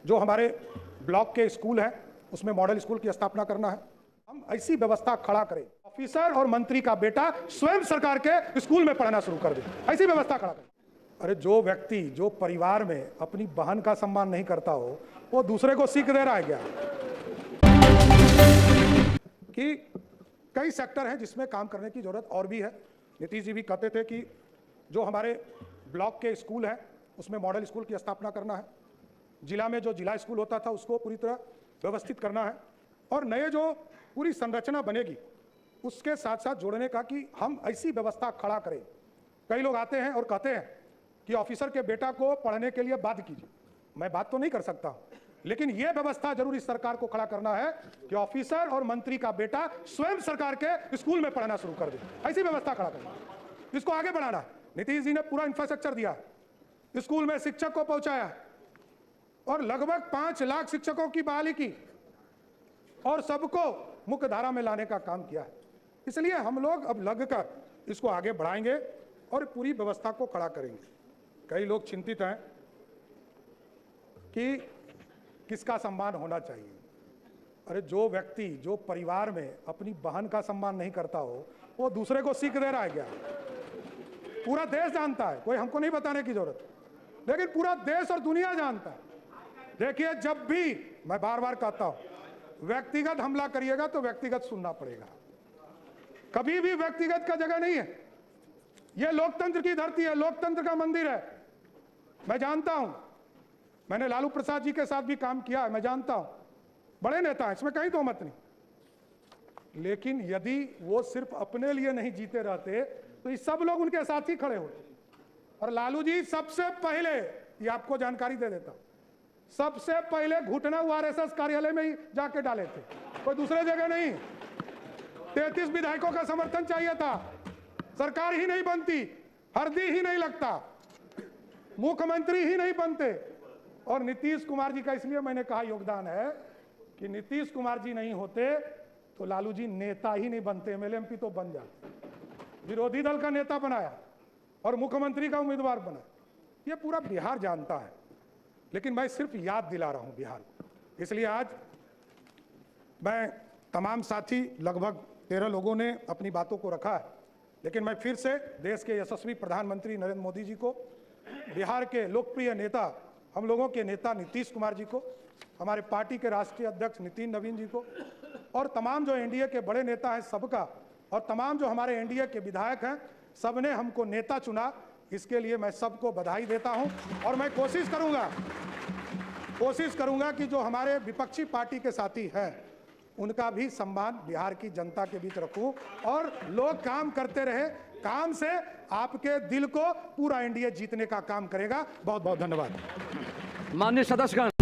जो हमारे ब्लॉक के स्कूल हैं उसमें मॉडल स्कूल की स्थापना करना है। हम ऐसी व्यवस्था खड़ा करें, ऑफिसर और मंत्री का बेटा स्वयं सरकार के स्कूल में पढ़ना शुरू कर दे, ऐसी व्यवस्था खड़ा करें। अरे जो व्यक्ति जो परिवार में अपनी बहन का सम्मान नहीं करता हो वो दूसरे को सीख दे रहा है क्या? कि कई सेक्टर हैं जिसमें काम करने की जरूरत और भी है। नीतीश जी भी कहते थे कि जो हमारे ब्लॉक के स्कूल हैं उसमें मॉडल स्कूल की स्थापना करना है। जिला में जो जिला स्कूल होता था उसको पूरी तरह व्यवस्थित करना है और नए जो पूरी संरचना बनेगी उसके साथ साथ जोड़ने का कि हम ऐसी व्यवस्था खड़ा करें। कई लोग आते हैं और कहते हैं कि ऑफिसर के बेटा को पढ़ने के लिए बाध्य कीजिए। मैं बात तो नहीं कर सकता, लेकिन यह व्यवस्था जरूर इस सरकार को खड़ा करना है कि ऑफिसर और मंत्री का बेटा स्वयं सरकार के स्कूल में पढ़ना शुरू कर दे, ऐसी व्यवस्था खड़ा करना है। इसको आगे बढ़ाना है। नीतीश जी ने पूरा इंफ्रास्ट्रक्चर दिया, स्कूल में शिक्षक को पहुंचाया और लगभग 5 लाख शिक्षकों की बहाली की और सबको मुख्य धारा में लाने का काम किया है। इसलिए हम लोग अब लगकर इसको आगे बढ़ाएंगे और पूरी व्यवस्था को खड़ा करेंगे। कई लोग चिंतित हैं कि किसका सम्मान होना चाहिए। अरे जो व्यक्ति जो परिवार में अपनी बहन का सम्मान नहीं करता हो वो दूसरे को सीख दे रहा है क्या? पूरा देश जानता है, कोई हमको नहीं बताने की जरूरत, लेकिन पूरा देश और दुनिया जानता है। देखिए, जब भी मैं बार बार कहता हूं व्यक्तिगत हमला करिएगा तो व्यक्तिगत सुनना पड़ेगा। कभी भी व्यक्तिगत का जगह नहीं है। यह लोकतंत्र की धरती है, लोकतंत्र का मंदिर है। मैं जानता हूं, मैंने लालू प्रसाद जी के साथ भी काम किया है, मैं जानता हूं बड़े नेता हैं, इसमें कहीं दो मत नहीं। लेकिन यदि वो सिर्फ अपने लिए नहीं जीते रहते तो ये सब लोग उनके साथ ही खड़े होते। और लालू जी सबसे पहले, ये आपको जानकारी दे देता हूं, सबसे पहले घुटना आरएसएस कार्यालय में ही जाके डाले थे, कोई दूसरे जगह नहीं। 33 विधायकों का समर्थन चाहिए था, सरकार ही नहीं बनती, हरदी ही नहीं लगता, मुख्यमंत्री ही नहीं बनते। और नीतीश कुमार जी का इसलिए मैंने कहा योगदान है कि नीतीश कुमार जी नहीं होते तो लालू जी नेता ही नहीं बनते, एमएलए एमपी तो बन जाते। विरोधी दल का नेता बनाया और मुख्यमंत्री का उम्मीदवार बना। ये पूरा बिहार जानता है, लेकिन मैं सिर्फ याद दिला रहा हूं बिहार को। इसलिए आज मैं तमाम साथी, लगभग 13 लोगों ने अपनी बातों को रखा है, लेकिन मैं फिर से देश के यशस्वी प्रधानमंत्री नरेंद्र मोदी जी को, बिहार के लोकप्रिय नेता, हम लोगों के नेता नीतीश कुमार जी को, हमारे पार्टी के राष्ट्रीय अध्यक्ष नितिन नवीन जी को और तमाम जो एनडीए के बड़े नेता हैं सबका, और तमाम जो हमारे एनडीए के विधायक हैं, सबने हमको नेता चुना। इसके लिए मैं सबको बधाई देता हूं और मैं कोशिश करूंगा कि जो हमारे विपक्षी पार्टी के साथी हैं उनका भी सम्मान बिहार की जनता के बीच रखूं और लोग काम करते रहे। काम से आपके दिल को पूरा एनडीए जीतने का काम करेगा। बहुत बहुत धन्यवाद। माननीय सदस्यगण।